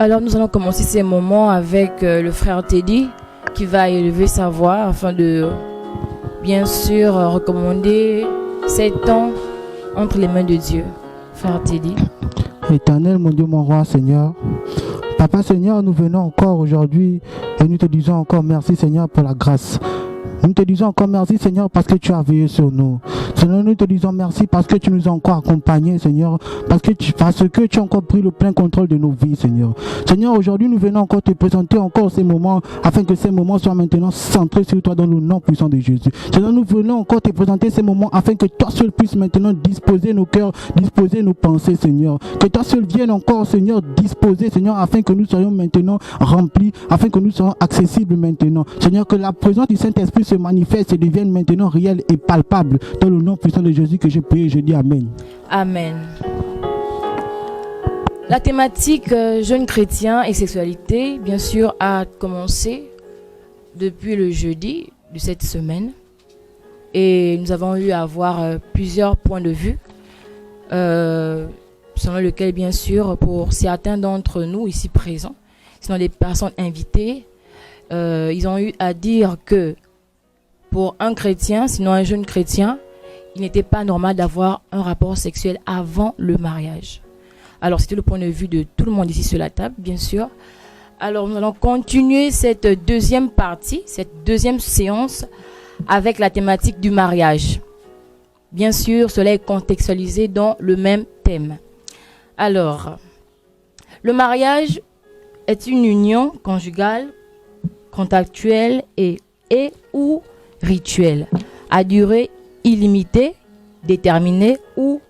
Alors nous allons commencer ces moments avec le frère Teddy qui va élever sa voix afin de bien sûr recommander 7 ans entre les mains de Dieu. Frère Teddy. Éternel, mon Dieu, mon roi, Seigneur. Papa, Seigneur, nous venons encore aujourd'hui et nous te disons encore merci, Seigneur, pour la grâce. Nous te disons encore merci, Seigneur, parce que tu as veillé sur nous. Seigneur, nous te disons merci parce que tu nous as encore accompagnés, Seigneur, parce que tu as encore pris le plein contrôle de nos vies, Seigneur. Seigneur, aujourd'hui, nous venons encore te présenter encore ces moments, afin que ces moments soient maintenant centrés sur toi dans le nom puissant de Jésus. Seigneur, nous venons encore te présenter ces moments afin que toi seul puisses maintenant disposer nos cœurs, disposer nos pensées, Seigneur. Que toi seul vienne encore, Seigneur, disposer, Seigneur, afin que nous soyons maintenant remplis, afin que nous soyons accessibles maintenant. Seigneur, que la présence du Saint-Esprit se manifeste et devienne maintenant réelle et palpable dans le nom puissant de Jésus que j'ai prié et je dis Amen. Amen. La thématique jeunes chrétiens et sexualité, bien sûr, a commencé depuis le jeudi de cette semaine. Et nous avons eu à avoir plusieurs points de vue, selon lequel, bien sûr, pour certains d'entre nous ici présents, sinon des personnes invitées, ils ont eu à dire que pour un chrétien, sinon un jeune chrétien, il n'était pas normal d'avoir un rapport sexuel avant le mariage. Alors, c'était le point de vue de tout le monde ici sur la table, bien sûr. Alors, nous allons continuer cette deuxième partie, cette deuxième séance avec la thématique du mariage. Bien sûr, cela est contextualisé dans le même thème. Alors, le mariage est une union conjugale, contractuelle et ou rituelle, à durée illimitée, déterminée ou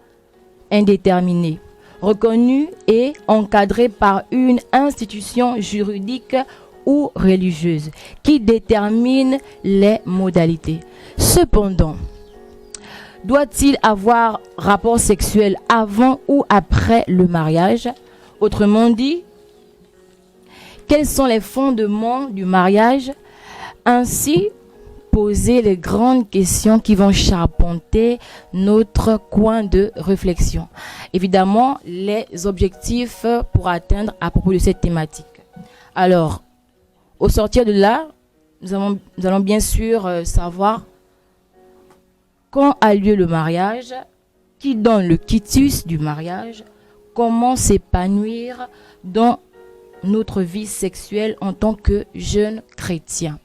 indéterminée, reconnue et encadrée par une institution juridique ou religieuse qui détermine les modalités. Cependant, doit-il avoir rapport sexuel avant ou après le mariage? Autrement dit, quels sont les fondements du mariage? Ainsi, poser les grandes questions qui vont charpenter notre coin de réflexion. Évidemment, les objectifs pour atteindre à propos de cette thématique. Alors, au sortir de là, nous allons bien sûr savoir quand a lieu le mariage, qui donne le quitus du mariage, comment s'épanouir dans notre vie sexuelle en tant que jeune chrétien.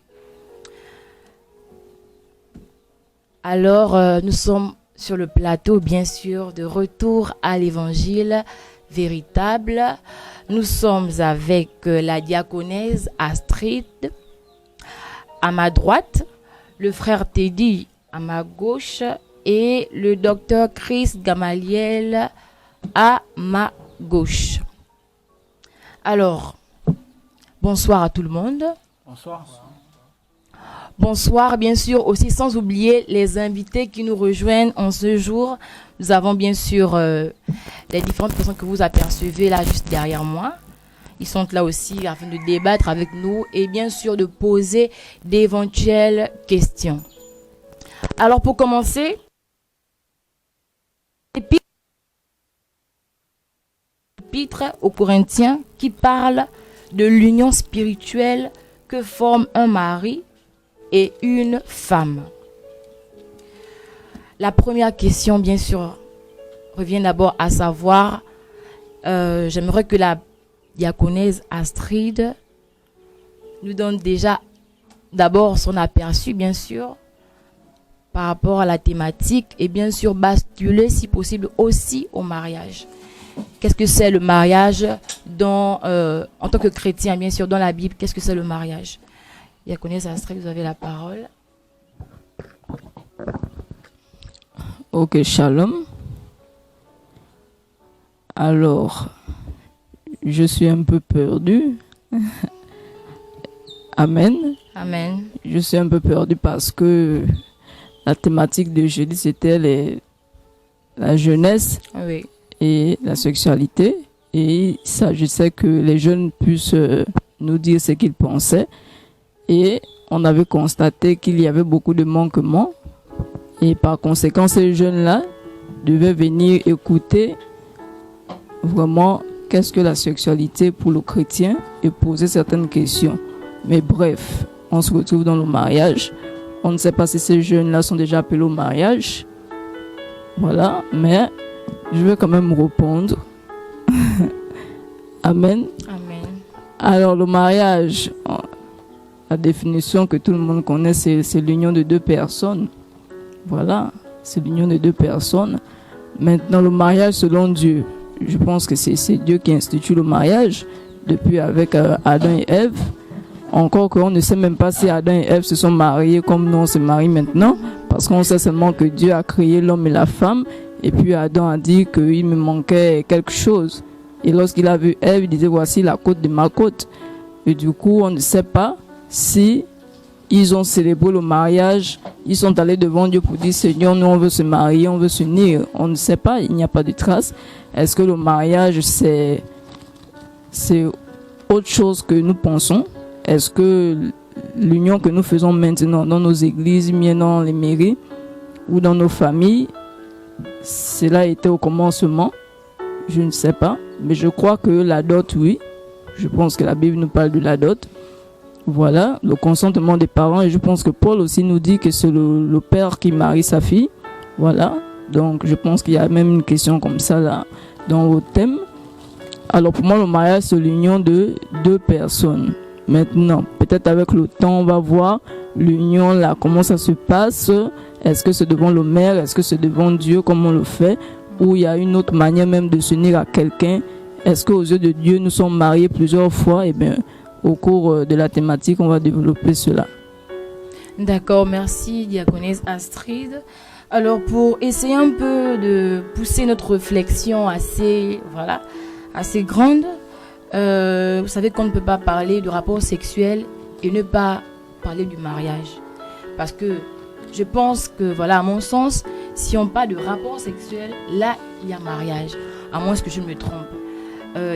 Alors, nous sommes sur le plateau, bien sûr, de retour à l'évangile véritable. Nous sommes avec la diaconesse Astrid à ma droite, le frère Teddy à ma gauche et le docteur Chris Gamaliel à ma gauche. Alors, bonsoir à tout le monde. Bonsoir. Bonsoir, bien sûr, aussi sans oublier les invités qui nous rejoignent en ce jour. Nous avons bien sûr les différentes personnes que vous apercevez là juste derrière moi. Ils sont là aussi afin de débattre avec nous et bien sûr de poser d'éventuelles questions. Alors pour commencer, l'épître aux Corinthiens qui parle de l'union spirituelle que forme un mari et une femme. La première question, bien sûr, revient d'abord à savoir, j'aimerais que la diaconesse Astrid nous donne déjà d'abord son aperçu, bien sûr, par rapport à la thématique et bien sûr basculer, si possible, aussi au mariage. Qu'est-ce que c'est le mariage en tant que chrétien, bien sûr, dans la Bible, qu'est-ce que c'est le mariage? Diaconesse Astrid, vous avez la parole. Ok, shalom. Alors, je suis un peu perdue. Amen. Amen. Je suis un peu perdue parce que la thématique de jeudi, c'était la jeunesse Oui. et la sexualité. Et il s'agissait que les jeunes puissent nous dire ce qu'ils pensaient. Et on avait constaté qu'il y avait beaucoup de manquements. Et par conséquent, ces jeunes-là devaient venir écouter vraiment qu'est-ce que la sexualité pour le chrétien et poser certaines questions. Mais bref, on se retrouve dans le mariage. On ne sait pas si ces jeunes-là sont déjà appelés au mariage. Voilà, mais je vais quand même répondre. Amen. Amen. Alors le mariage, la définition que tout le monde connaît, c'est l'union de deux personnes. Voilà, c'est l'union de deux personnes. Maintenant, le mariage selon Dieu, je pense que c'est Dieu qui institue le mariage depuis avec Adam et Ève. Encore qu'on ne sait même pas si Adam et Ève se sont mariés comme nous on se marie maintenant, parce qu'on sait seulement que Dieu a créé l'homme et la femme, et puis Adam a dit qu'il me manquait quelque chose. Et lorsqu'il a vu Ève, il disait voici la côte de ma côte. Et du coup, on ne sait pas si ils ont célébré le mariage, ils sont allés devant Dieu pour dire Seigneur, nous on veut se marier, on veut s'unir. On ne sait pas, il n'y a pas de trace. Est-ce que le mariage c'est autre chose que nous pensons? Est-ce que l'union que nous faisons maintenant dans nos églises, bien dans les mairies ou dans nos familles, cela était au commencement? Je ne sais pas, mais je crois que la dot, oui. Je pense que la Bible nous parle de la dot. Voilà, le consentement des parents. Et je pense que Paul aussi nous dit que c'est le père qui marie sa fille. Voilà, donc je pense qu'il y a même une question comme ça là dans votre thème. Alors pour moi, le mariage, c'est l'union de deux personnes. Maintenant, peut-être avec le temps, on va voir l'union là, comment ça se passe. Est-ce que c'est devant le maire? Est-ce que c'est devant Dieu? Comment on le fait? Ou il y a une autre manière même de s'unir à quelqu'un? Est-ce qu'aux yeux de Dieu, nous sommes mariés plusieurs fois? Eh bien, au cours de la thématique, on va développer cela. D'accord, merci diaconesse Astrid. Alors pour essayer un peu de pousser notre réflexion assez grande, vous savez qu'on ne peut pas parler de rapport sexuel et ne pas parler du mariage. Parce que je pense que, à mon sens, si on parle de rapport sexuel, là, il y a mariage. À moins que je me trompe.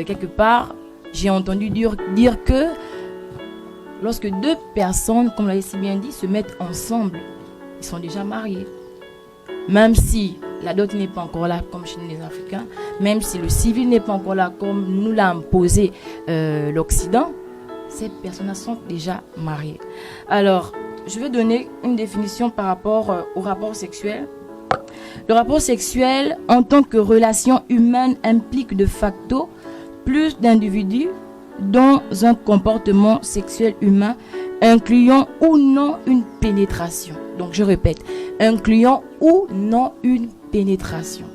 Quelque part, j'ai entendu dire que lorsque deux personnes, comme l'a si bien dit, se mettent ensemble, ils sont déjà mariés. Même si la dot n'est pas encore là comme chez les Africains, même si le civil n'est pas encore là comme nous l'a imposé l'Occident, ces personnes sont déjà mariées. Alors, je vais donner une définition par rapport au rapport sexuel. Le rapport sexuel, en tant que relation humaine, implique de facto plus d'individus dans un comportement sexuel humain, incluant ou non une pénétration. Donc je répète, incluant ou non une pénétration.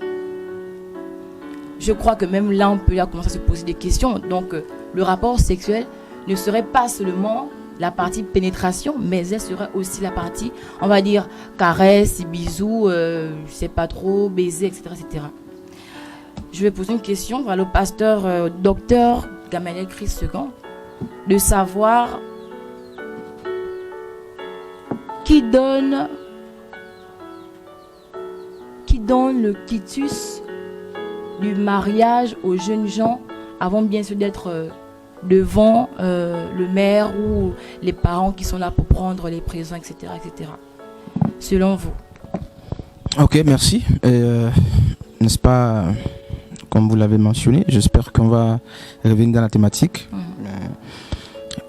Je crois que même là, on peut commencer à se poser des questions. Donc le rapport sexuel ne serait pas seulement la partie pénétration, mais elle serait aussi la partie, on va dire, caresse, bisous, je sais pas trop, baiser, etc., etc. Je vais poser une question au pasteur docteur Gamaliel Christ II, de savoir qui donne le quitus du mariage aux jeunes gens avant bien sûr d'être devant le maire ou les parents qui sont là pour prendre les présents, etc., etc. Selon vous. Ok, merci. N'est-ce pas, comme vous l'avez mentionné, j'espère qu'on va revenir dans la thématique.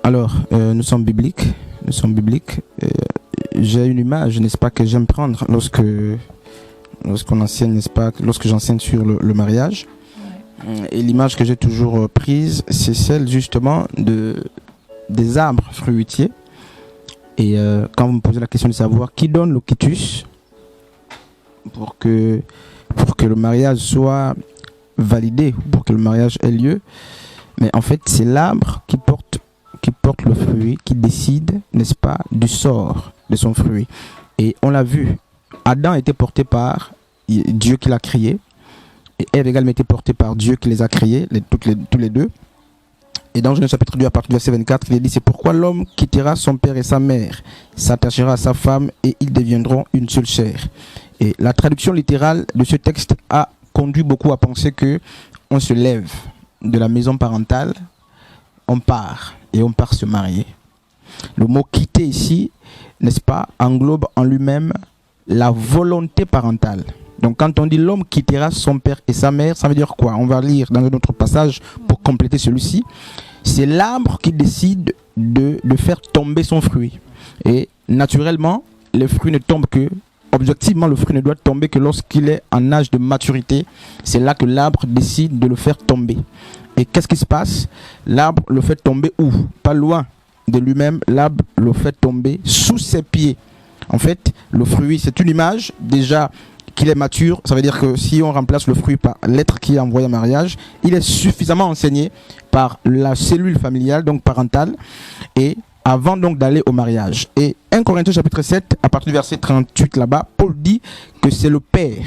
Alors, nous sommes bibliques. J'ai une image, n'est-ce pas, que j'aime prendre lorsqu'on enseigne, n'est-ce pas, lorsque j'enseigne sur le mariage. Et l'image que j'ai toujours prise, c'est celle justement des arbres fruitiers. Et quand vous me posez la question de savoir qui donne le quitus pour que le mariage soit validé, pour que le mariage ait lieu, mais en fait c'est l'arbre qui porte le fruit, qui décide, n'est-ce pas, du sort de son fruit. Et on l'a vu, Adam était porté par Dieu qui l'a créé, et Ève également était portée par Dieu qui les a créés, tous les deux. Et dans Genèse chapitre 2, à partir du verset 24, il est dit, c'est pourquoi l'homme quittera son père et sa mère, s'attachera à sa femme, et ils deviendront une seule chair. Et la traduction littérale de ce texte a conduit beaucoup à penser que on se lève de la maison parentale, on part se marier. Le mot quitter ici, n'est-ce pas, englobe en lui-même la volonté parentale. Donc quand on dit l'homme quittera son père et sa mère, ça veut dire quoi? On va lire dans un autre passage pour compléter celui-ci. C'est l'arbre qui décide de faire tomber son fruit. Et naturellement, le fruit ne tombe que, objectivement, le fruit ne doit tomber que lorsqu'il est en âge de maturité. C'est là que l'arbre décide de le faire tomber. Et qu'est-ce qui se passe? L'arbre le fait tomber où? Pas loin de lui-même, l'arbre le fait tomber sous ses pieds. En fait, le fruit, c'est une image déjà qu'il est mature. Ça veut dire que si on remplace le fruit par l'être qui est envoyé en mariage, il est suffisamment enseigné par la cellule familiale, donc parentale, et avant donc d'aller au mariage. Et 1 Corinthiens chapitre 7, à partir du verset 38 là-bas, Paul dit que c'est le père.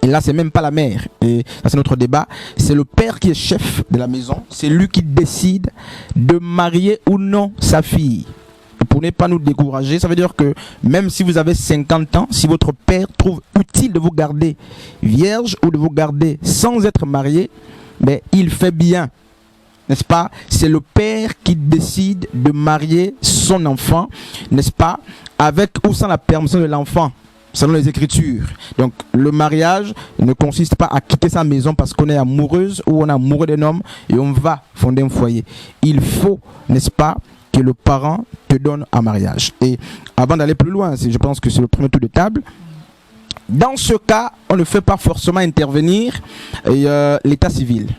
Et là, c'est même pas la mère. Et ça, c'est notre débat. C'est le père qui est chef de la maison. C'est lui qui décide de marier ou non sa fille. Pour ne pas nous décourager, ça veut dire que même si vous avez 50 ans, si votre père trouve utile de vous garder vierge ou de vous garder sans être marié, ben, il fait bien. N'est-ce pas? C'est le père qui décide de marier son enfant, n'est-ce pas? Avec ou sans la permission de l'enfant, selon les Écritures. Donc le mariage ne consiste pas à quitter sa maison parce qu'on est amoureuse ou on est amoureux d'un homme et on va fonder un foyer. Il faut, n'est-ce pas, que le parent te donne un mariage. Et avant d'aller plus loin, je pense que c'est le premier tour de table. Dans ce cas, on ne fait pas forcément intervenir l'état civil.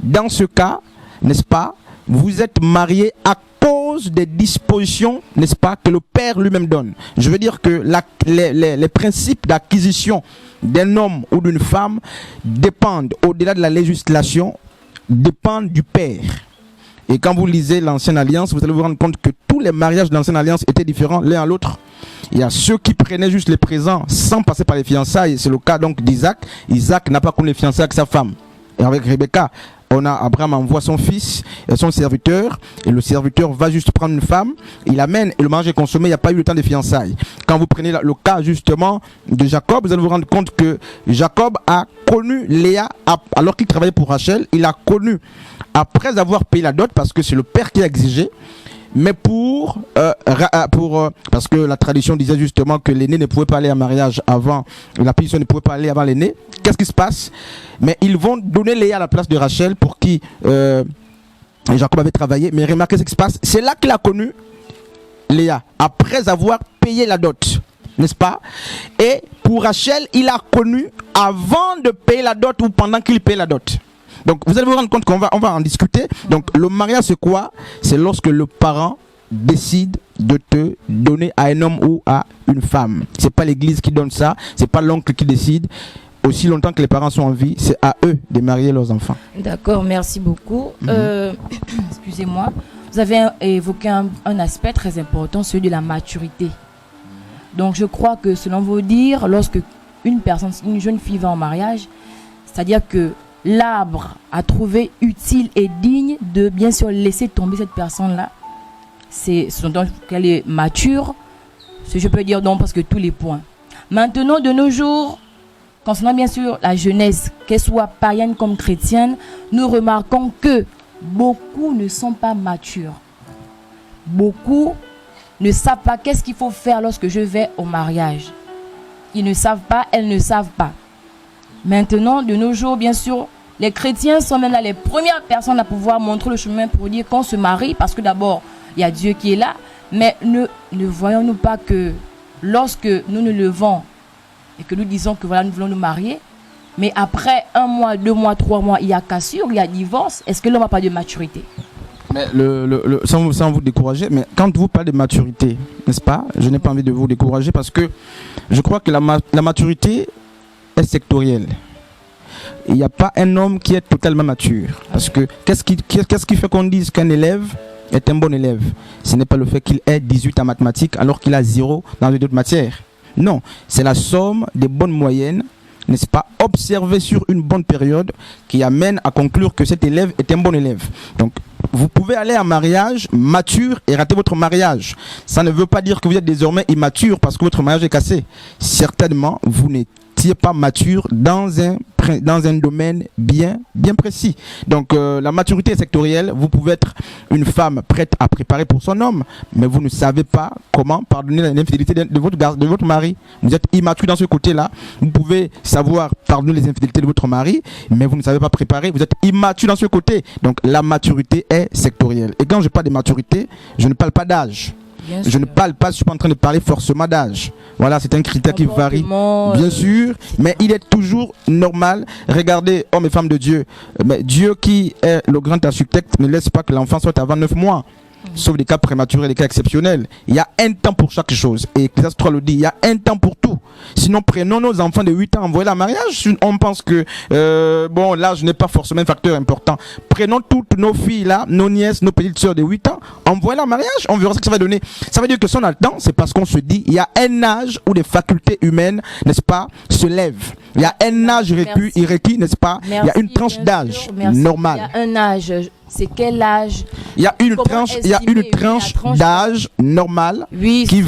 Dans ce cas, n'est-ce pas, vous êtes marié à cause des dispositions, n'est-ce pas, que le père lui-même donne. Je veux dire que les principes d'acquisition d'un homme ou d'une femme dépendent, au-delà de la législation, dépendent du père. Et quand vous lisez l'Ancienne Alliance, vous allez vous rendre compte que tous les mariages de l'Ancienne Alliance étaient différents l'un à l'autre. Il y a ceux qui prenaient juste les présents sans passer par les fiançailles. C'est le cas donc d'Isaac. Isaac n'a pas connu les fiançailles avec sa femme. Et avec Rebecca, Abraham envoie son fils et son serviteur, et le serviteur va juste prendre une femme, il amène et le mariage est consommé, il n'y a pas eu le temps de fiançailles. Quand vous prenez le cas justement de Jacob, vous allez vous rendre compte que Jacob a connu Léa alors qu'il travaillait pour Rachel. Il a connu après avoir payé la dot, parce que c'est le père qui a exigé, mais parce que la tradition disait justement que l'aîné ne pouvait pas aller en mariage avant, la position ne pouvait pas aller avant l'aîné. Qu'est-ce qui se passe? Mais ils vont donner Léa à la place de Rachel, pour qui Jacob avait travaillé. Mais remarquez ce qui se passe, c'est là qu'il a connu Léa, après avoir payé la dot, n'est-ce pas? Et pour Rachel, il a connu avant de payer la dot ou pendant qu'il paye la dot. Donc vous allez vous rendre compte qu'on va en discuter. Donc le mariage, c'est quoi? C'est lorsque le parent décide de te donner à un homme ou à une femme. C'est pas l'église qui donne ça, c'est pas l'oncle qui décide. Aussi longtemps que les parents sont en vie, c'est à eux de marier leurs enfants. D'accord, merci beaucoup. Excusez-moi, vous avez évoqué un aspect très important, celui de la maturité. Donc je crois que selon vos dires, lorsque une jeune fille va en mariage, c'est-à-dire que l'arbre a trouvé utile et digne de bien sûr laisser tomber cette personne-là. C'est donc qu'elle est mature, je peux dire non parce que tous les points. Maintenant, de nos jours, concernant bien sûr la jeunesse, qu'elle soit païenne comme chrétienne, nous remarquons que beaucoup ne sont pas matures. Beaucoup ne savent pas qu'est-ce qu'il faut faire lorsque je vais au mariage. Ils ne savent pas, elles ne savent pas. Maintenant, de nos jours, bien sûr, les chrétiens sont même là les premières personnes à pouvoir montrer le chemin pour dire qu'on se marie, parce que d'abord, il y a Dieu qui est là, mais ne voyons-nous pas que lorsque nous nous levons et que nous disons que voilà, nous voulons nous marier, mais après 1 mois, 2 mois, 3 mois, il y a cassure, il y a divorce, est-ce que l'homme n'a pas de maturité? Mais sans vous décourager, mais quand vous parlez de maturité, n'est-ce pas? Je n'ai pas envie de vous décourager, parce que je crois que la maturité est sectorielle. Il n'y a pas un homme qui est totalement mature. Parce que qu'est-ce qui fait qu'on dise qu'un élève est un bon élève? Ce n'est pas le fait qu'il ait 18 en mathématiques alors qu'il a 0 dans les autres matières. Non, c'est la somme des bonnes moyennes, n'est-ce pas, observées sur une bonne période, qui amène à conclure que cet élève est un bon élève. Donc, vous pouvez aller en mariage mature et rater votre mariage. Ça ne veut pas dire que vous êtes désormais immature parce que votre mariage est cassé. Certainement, vous n'êtes tu n'es pas mature dans un domaine bien précis. Donc la maturité sectorielle, vous pouvez être une femme prête à préparer pour son homme, mais vous ne savez pas comment pardonner l'infidélité de votre mari. Vous êtes immature dans ce côté-là. Vous pouvez savoir pardonner les infidélités de votre mari, mais vous ne savez pas préparer. Vous êtes immature dans ce côté. Donc la maturité est sectorielle. Et quand je parle de maturité, je ne parle pas d'âge. Je ne parle pas, je ne suis pas en train de parler forcément d'âge. Voilà, c'est un critère qui varie, bien sûr, mais il est toujours normal. Regardez, hommes et femmes de Dieu, mais Dieu qui est le grand architecte ne laisse pas que l'enfant soit avant 9 mois. Sauf des cas prématurés, des cas exceptionnels. Il y a un temps pour chaque chose. Et Ecclésiaste 3 le dit, il y a un temps pour tout. Sinon, prenons nos enfants de 8 ans, envoyez-les en mariage. On pense que, bon, l'âge n'est pas forcément un facteur important. Prenons toutes nos filles là, nos nièces, nos petites sœurs de 8 ans, envoyez-les en mariage. On verra ce que ça va donner. Ça veut dire que si on a le temps, c'est parce qu'on se dit, il y a un âge où les facultés humaines, n'est-ce pas, se lèvent. Il y a un âge requis, n'est-ce pas? Il y a une tranche d'âge normale. Il y a un âge. C'est quel âge? Il y a une tranche d'âge normale qui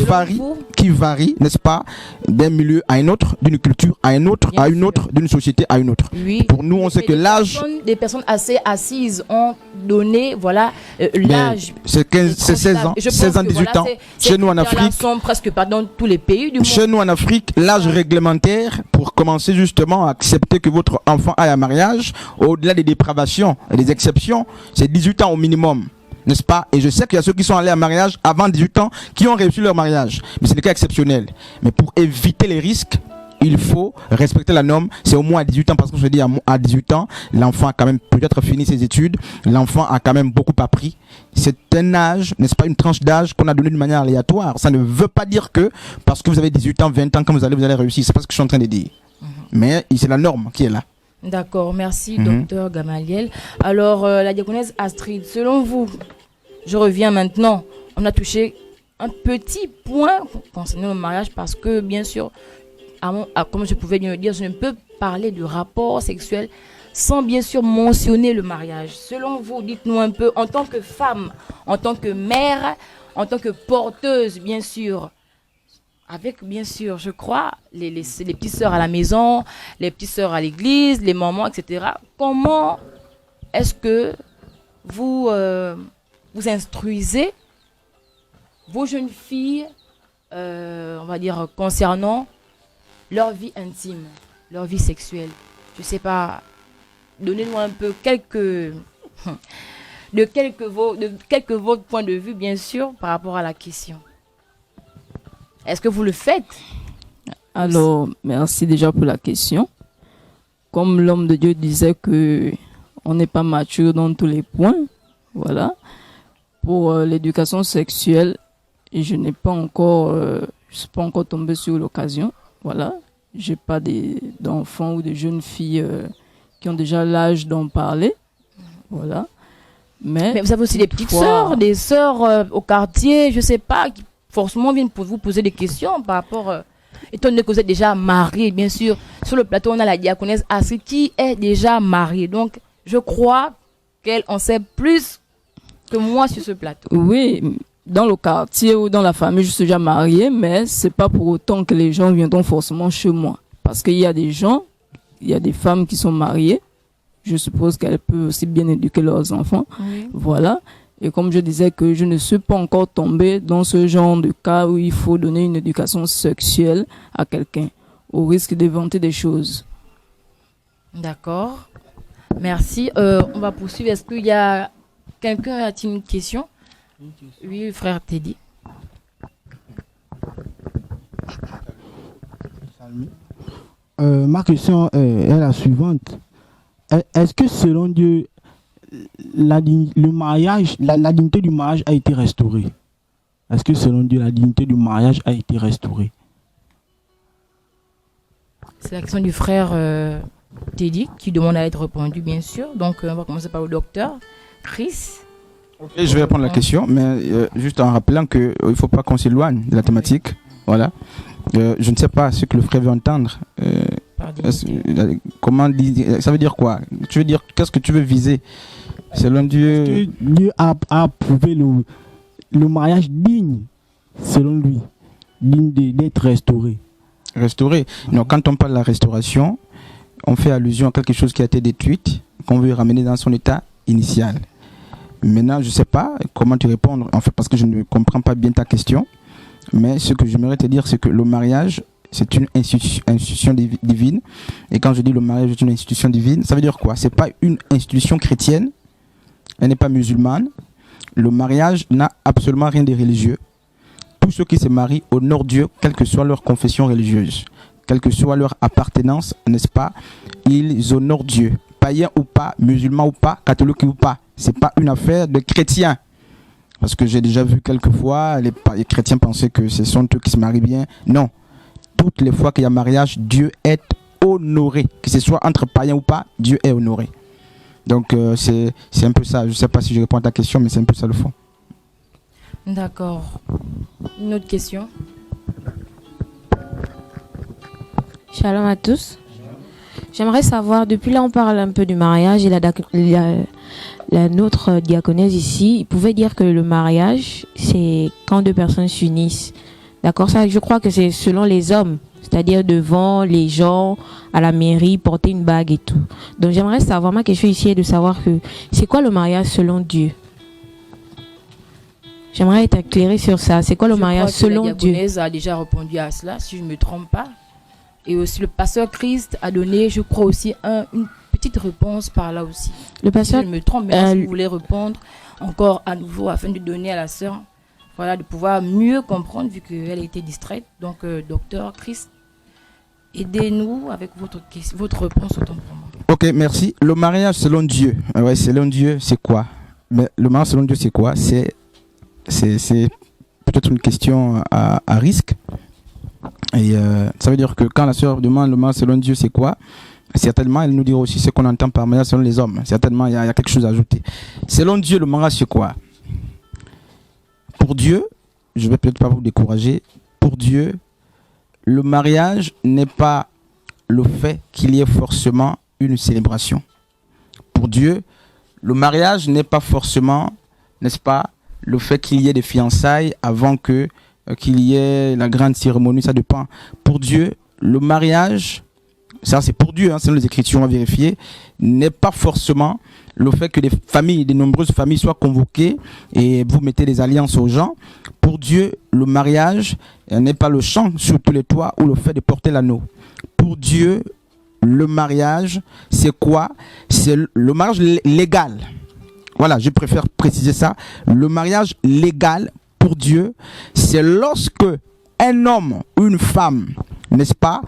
varie, n'est-ce pas, d'un milieu à un autre, d'une culture à un autre, à une autre, d'une société à une autre. Oui. Pour nous, on sait que l'âge... Des personnes assez assises ont donné, voilà, l'âge. C'est 16 ans, 16 ans, 18 ans. Chez nous en Afrique, sont presque pas dans tous les pays du monde. Chez nous en Afrique, l'âge réglementaire pour commencer justement à accepter que votre enfant aille à mariage, au-delà des dépravations et des exceptions, c'est 18 ans au minimum, n'est-ce pas? Et je sais qu'il y a ceux qui sont allés à mariage avant 18 ans qui ont réussi leur mariage. Mais c'est des cas exceptionnels. Mais pour éviter les risques, il faut respecter la norme. C'est au moins à 18 ans, parce que je dis à 18 ans, l'enfant a quand même peut-être fini ses études. L'enfant a quand même beaucoup appris. C'est un âge, n'est-ce pas, une tranche d'âge qu'on a donné de manière aléatoire. Ça ne veut pas dire que parce que vous avez 18 ans, 20 ans, quand vous allez réussir. C'est pas ce que je suis en train de dire. Mais c'est la norme qui est là. D'accord, merci docteur Gamaliel. Alors la diaconesse Astrid, selon vous, je reviens maintenant, on a touché un petit point concernant le mariage parce que bien sûr, comme je pouvais bien le dire, je ne peux parler de rapport sexuel sans bien sûr mentionner le mariage. Selon vous, dites-nous un peu, en tant que femme, en tant que mère, en tant que porteuse bien sûr, avec, bien sûr, je crois, les petites sœurs à la maison, les petites sœurs à l'église, les mamans, etc. Comment est-ce que vous vous instruisez vos jeunes filles, on va dire, concernant leur vie intime, leur vie sexuelle? Je ne sais pas, donnez-nous un peu quelques votre point de vue, bien sûr, par rapport à la question. Est-ce que vous le faites? Alors, merci déjà pour la question. Comme l'homme de Dieu disait que on n'est pas mature dans tous les points, voilà. Pour l'éducation sexuelle, je n'ai pas encore, je suis pas encore tombé sur l'occasion, voilà. J'ai pas d'enfants ou de jeunes filles qui ont déjà l'âge d'en parler, voilà. Mais vous avez aussi des petites sœurs, des sœurs au quartier, je sais pas, qui forcément viennent pour vous poser des questions par rapport, étant donné que vous êtes déjà marié, bien sûr. Sur le plateau, on a la diaconesse Astrid qui est déjà mariée. Donc, je crois qu'elle en sait plus que moi sur ce plateau. Oui, dans le quartier ou dans la famille, je suis déjà mariée, mais c'est pas pour autant que les gens viendront forcément chez moi. Parce qu'il y a des gens, il y a des femmes qui sont mariées. Je suppose qu'elles peuvent aussi bien éduquer leurs enfants. Oui. Voilà. Et comme je disais que je ne suis pas encore tombée dans ce genre de cas où il faut donner une éducation sexuelle à quelqu'un, au risque d'inventer des choses. D'accord. Merci. On va poursuivre. Est-ce qu'il y a quelqu'un qui a une question? Oui, frère Teddy. Ma question est la suivante. Est-ce que selon Dieu, la dignité du mariage a été restaurée? Est-ce que selon Dieu, la dignité du mariage a été restaurée? C'est la question du frère Teddy qui demande à être répondu, bien sûr. Donc, on va commencer par le docteur Chris. Okay, je vais répondre à la question, mais juste en rappelant qu'il ne faut pas qu'on s'éloigne de la thématique. Voilà. Je ne sais pas ce que le frère veut entendre. Comment ça veut dire quoi? Tu veux dire, qu'est-ce que tu veux viser? Selon Dieu. Est-ce que Dieu a approuvé le mariage digne, selon lui, digne d'être restauré? Restaurer. Non, quand on parle de la restauration, on fait allusion à quelque chose qui a été détruite, qu'on veut ramener dans son état initial. Maintenant, je ne sais pas comment te répondre, en fait, parce que je ne comprends pas bien ta question. Mais ce que j'aimerais te dire, c'est que le mariage, c'est une institution divine. Et quand je dis le mariage est une institution divine, ça veut dire quoi? Ce n'est pas une institution chrétienne. Elle n'est pas musulmane. Le mariage n'a absolument rien de religieux. Tous ceux qui se marient honorent Dieu, quelle que soit leur confession religieuse, quelle que soit leur appartenance, n'est-ce pas? Ils honorent Dieu. Païens ou pas, musulmans ou pas, catholiques ou pas. Ce n'est pas une affaire de chrétiens. Parce que j'ai déjà vu quelques fois, les chrétiens pensaient que ce sont eux qui se marient bien. Non. Toutes les fois qu'il y a mariage, Dieu est honoré. Que ce soit entre païens ou pas, Dieu est honoré. Donc c'est un peu ça. Je ne sais pas si je réponds à ta question, mais c'est un peu ça le fond. D'accord. Une autre question? Shalom à tous. J'aimerais savoir, depuis là on parle un peu du mariage et notre diaconesse ici, il pouvait dire que le mariage, c'est quand deux personnes s'unissent. D'accord, ça, je crois que c'est selon les hommes, c'est-à-dire devant les gens, à la mairie, porter une bague et tout. Donc j'aimerais savoir, ma question ici est de savoir que c'est quoi le mariage selon Dieu? J'aimerais être éclairé sur ça. C'est quoi le mariage selon Dieu? La diaconesse a déjà répondu à cela, si je ne me trompe pas. Et aussi le pasteur Christ a donné, je crois aussi, une petite réponse par là aussi. Le pasteur, si je me trompe, mais si vous voulez répondre encore à nouveau afin de donner à la sœur, voilà, de pouvoir mieux comprendre vu qu'elle a été distraite. Donc, docteur Christ, aidez-nous avec votre réponse autant pour moi. Ok, merci. Le mariage selon Dieu, ouais, selon Dieu, c'est quoi? Mais le mariage selon Dieu, c'est quoi? C'est peut-être une question à risque. Et ça veut dire que quand la sœur demande le mariage selon Dieu, c'est quoi? Certainement, elle nous dira aussi ce qu'on entend par mariage selon les hommes. Certainement, il y a quelque chose à ajouter. Selon Dieu, le mariage, c'est quoi? Pour Dieu, je ne vais peut-être pas vous décourager, pour Dieu, le mariage n'est pas le fait qu'il y ait forcément une célébration. Pour Dieu, le mariage n'est pas forcément, n'est-ce pas, le fait qu'il y ait des fiançailles avant qu'il y ait la grande cérémonie, ça dépend. Pour Dieu, le mariage, ça c'est pour Dieu, hein, selon les Écritures, on va vérifier, n'est pas forcément le fait que de nombreuses familles soient convoquées et vous mettez des alliances aux gens. Pour Dieu, le mariage n'est pas le chant sur tous les toits ou le fait de porter l'anneau. Pour Dieu, le mariage, c'est quoi? C'est le mariage légal. Voilà, je préfère préciser ça. Le mariage légal, pour Dieu, c'est lorsque un homme ou une femme, n'est-ce pas,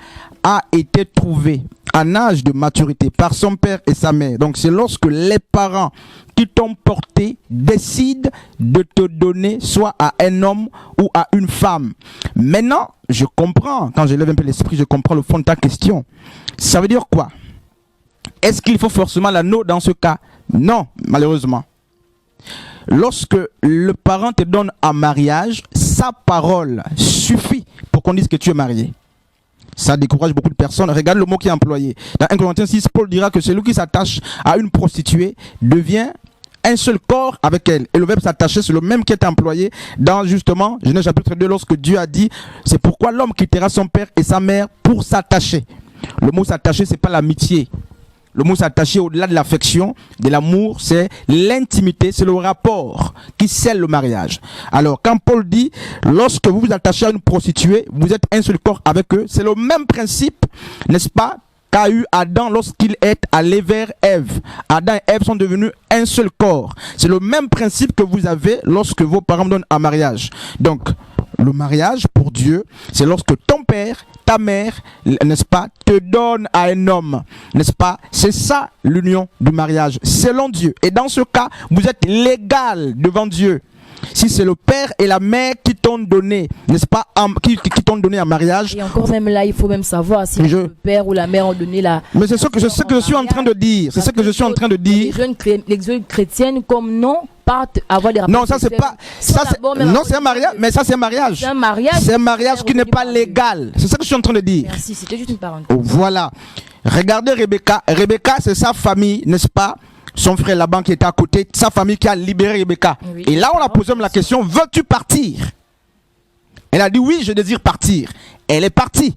a été trouvé en âge de maturité par son père et sa mère. Donc c'est lorsque les parents qui t'ont porté décident de te donner soit à un homme ou à une femme. Maintenant, je comprends, quand j'élève un peu l'esprit, je comprends le fond de ta question. Ça veut dire quoi? Est-ce qu'il faut forcément l'anneau dans ce cas? Non, malheureusement. Lorsque le parent te donne en mariage, sa parole suffit pour qu'on dise que tu es marié. Ça décourage beaucoup de personnes. Regarde le mot qui est employé. Dans 1 Corinthiens 6, Paul dira que celui qui s'attache à une prostituée devient un seul corps avec elle. Et le verbe s'attacher, c'est le même qui est employé dans justement Genèse chapitre 2, lorsque Dieu a dit, c'est pourquoi l'homme quittera son père et sa mère pour s'attacher. Le mot s'attacher, c'est pas l'amitié. Le mot s'attacher, au-delà de l'affection, de l'amour, c'est l'intimité, c'est le rapport qui scelle le mariage. Alors, quand Paul dit, lorsque vous vous attachez à une prostituée, vous êtes un seul corps avec eux, c'est le même principe, n'est-ce pas, qu'a eu Adam lorsqu'il est allé vers Ève. Adam et Ève sont devenus un seul corps. C'est le même principe que vous avez lorsque vos parents donnent un mariage. Donc, le mariage, pour Dieu, c'est lorsque ton père, ta mère, n'est-ce pas, te donne à un homme, n'est-ce pas? C'est ça l'union du mariage, selon Dieu. Et dans ce cas, vous êtes légal devant Dieu. Si c'est le père et la mère qui t'ont donné, n'est-ce pas, qui t'ont donné un mariage. Et encore même là, il faut même savoir si le père ou la mère ont donné la... Mais c'est ce que je suis en train de dire. C'est ce que je suis en train de dire. Les jeunes chrétiennes, comme non, partent avoir des rapports. Non, ça c'est pas... Non, c'est un mariage. Mais ça c'est un mariage. C'est un mariage. C'est un mariage qui n'est pas légal. C'est ça que je suis en train de dire. Merci, c'était juste une parenthèse. Voilà. Regardez Rebecca. Rebecca, c'est sa famille, n'est-ce pas? Son frère Laban qui était à côté, sa famille qui a libéré Rebecca. Oui, et là, on a posé la question, veux-tu partir? Elle a dit oui, je désire partir. Elle est partie.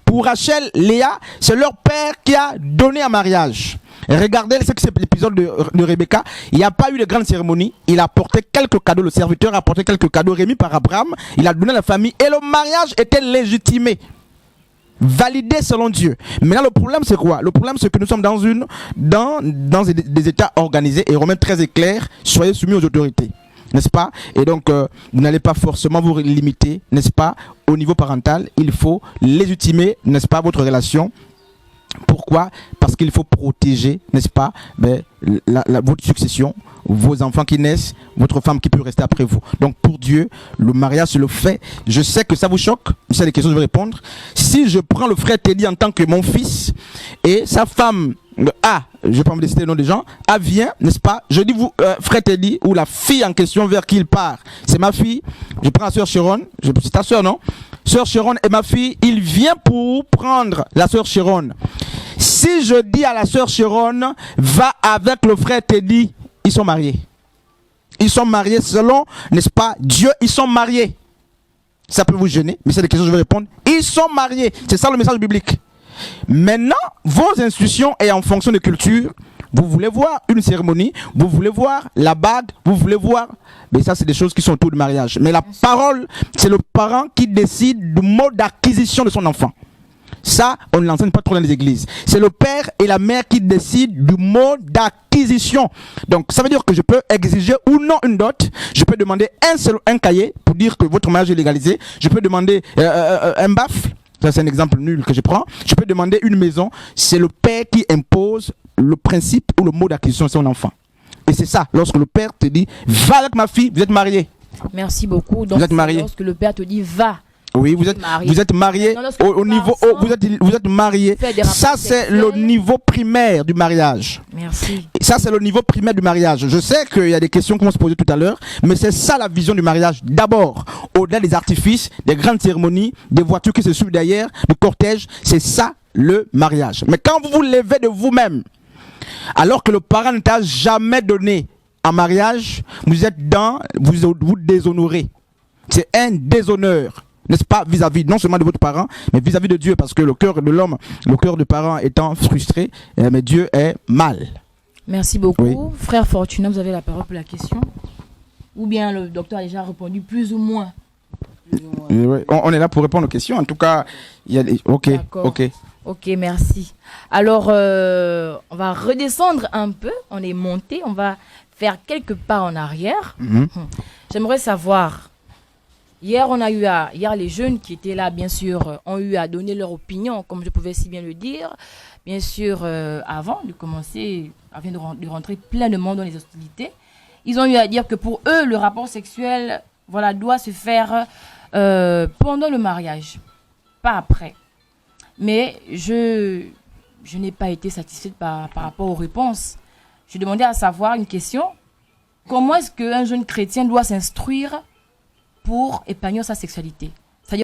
Pour Rachel, Léa, c'est leur père qui a donné en mariage. Et regardez ce que c'est l'épisode de Rebecca. Il n'y a pas eu de grande cérémonie. Il a apporté quelques cadeaux. Le serviteur a apporté quelques cadeaux remis par Abraham. Il a donné à la famille et le mariage était légitimé. Validé selon Dieu. Maintenant, le problème, c'est quoi? Le problème, c'est que nous sommes dans des États organisés. Et Romains 13 est clair. Soyez soumis aux autorités. N'est-ce pas? Et donc, vous n'allez pas forcément vous limiter, n'est-ce pas, au niveau parental. Il faut légitimer, n'est-ce pas, votre relation. Pourquoi? Parce qu'il faut protéger, n'est-ce pas, votre succession, vos enfants qui naissent, votre femme qui peut rester après vous. Donc pour Dieu, le mariage c'est le fait. Je sais que ça vous choque, c'est des questions que je vais répondre. Si je prends le frère Teddy en tant que mon fils et sa femme A, je ne vais pas me décider le nom des gens, A vient, n'est-ce pas, je dis vous, frère Teddy, ou la fille en question vers qui il part, c'est ma fille, je prends la sœur Sharon, c'est ta sœur non? Sœur Sharon et ma fille, il vient pour prendre la sœur Sharon. Si je dis à la sœur Sharon, va avec le frère Teddy, ils sont mariés. Ils sont mariés selon, n'est-ce pas, Dieu, ils sont mariés. Ça peut vous gêner, mais c'est des questions que je vais répondre. Ils sont mariés. C'est ça le message biblique. Maintenant, vos institutions et en fonction de culture, vous voulez voir une cérémonie, vous voulez voir la bague, vous voulez voir... Mais ça, c'est des choses qui sont autour du mariage. Mais la parole, c'est le parent qui décide du mode d'acquisition de son enfant. Ça, on ne l'enseigne pas trop dans les églises. C'est le père et la mère qui décident du mode d'acquisition. Donc, ça veut dire que je peux exiger ou non une dot. Je peux demander un cahier pour dire que votre mariage est légalisé. Je peux demander un baffle. Ça, c'est un exemple nul que je prends. Je peux demander une maison. C'est le père qui impose le principe ou le mode d'acquisition de son enfant. Et c'est ça, lorsque le père te dit, va avec ma fille, vous êtes mariés. Merci beaucoup. Donc, vous êtes mariés. Lorsque le père te dit, va. Oui, vous êtes mariés au niveau, vous êtes mariés. Ça, c'est le niveau primaire du mariage. Merci. Ça, c'est le niveau primaire du mariage. Je sais qu'il y a des questions qui vont se poser tout à l'heure, mais c'est ça la vision du mariage. D'abord, au-delà des artifices, des grandes cérémonies, des voitures qui se suivent derrière, du cortège, c'est ça le mariage. Mais quand vous vous levez de vous-même, alors que le parent ne t'a jamais donné en mariage, vous déshonorez. C'est un déshonneur. N'est-ce pas, vis-à-vis non seulement de votre parent, mais vis-à-vis de Dieu, parce que le cœur de l'homme, le cœur du parent étant frustré, mais Dieu est mal. Merci beaucoup. Oui. Frère Fortuna, vous avez la parole pour la question. Ou bien le docteur a déjà répondu plus ou moins. Oui, on est là pour répondre aux questions. En tout cas, il y a des... Ok. Ok, merci. Alors, on va redescendre un peu. On est monté. On va faire quelques pas en arrière. J'aimerais savoir... Hier, les jeunes qui étaient là, bien sûr, ont eu à donner leur opinion, comme je pouvais si bien le dire. Bien sûr, avant de commencer, avant de rentrer pleinement dans les hostilités, ils ont eu à dire que pour eux, le rapport sexuel, doit se faire pendant le mariage, pas après. Mais je n'ai pas été satisfaite par rapport aux réponses. Je demandais à savoir une question. Comment est-ce qu'un jeune chrétien doit s'instruire pour épanouir sa sexualité?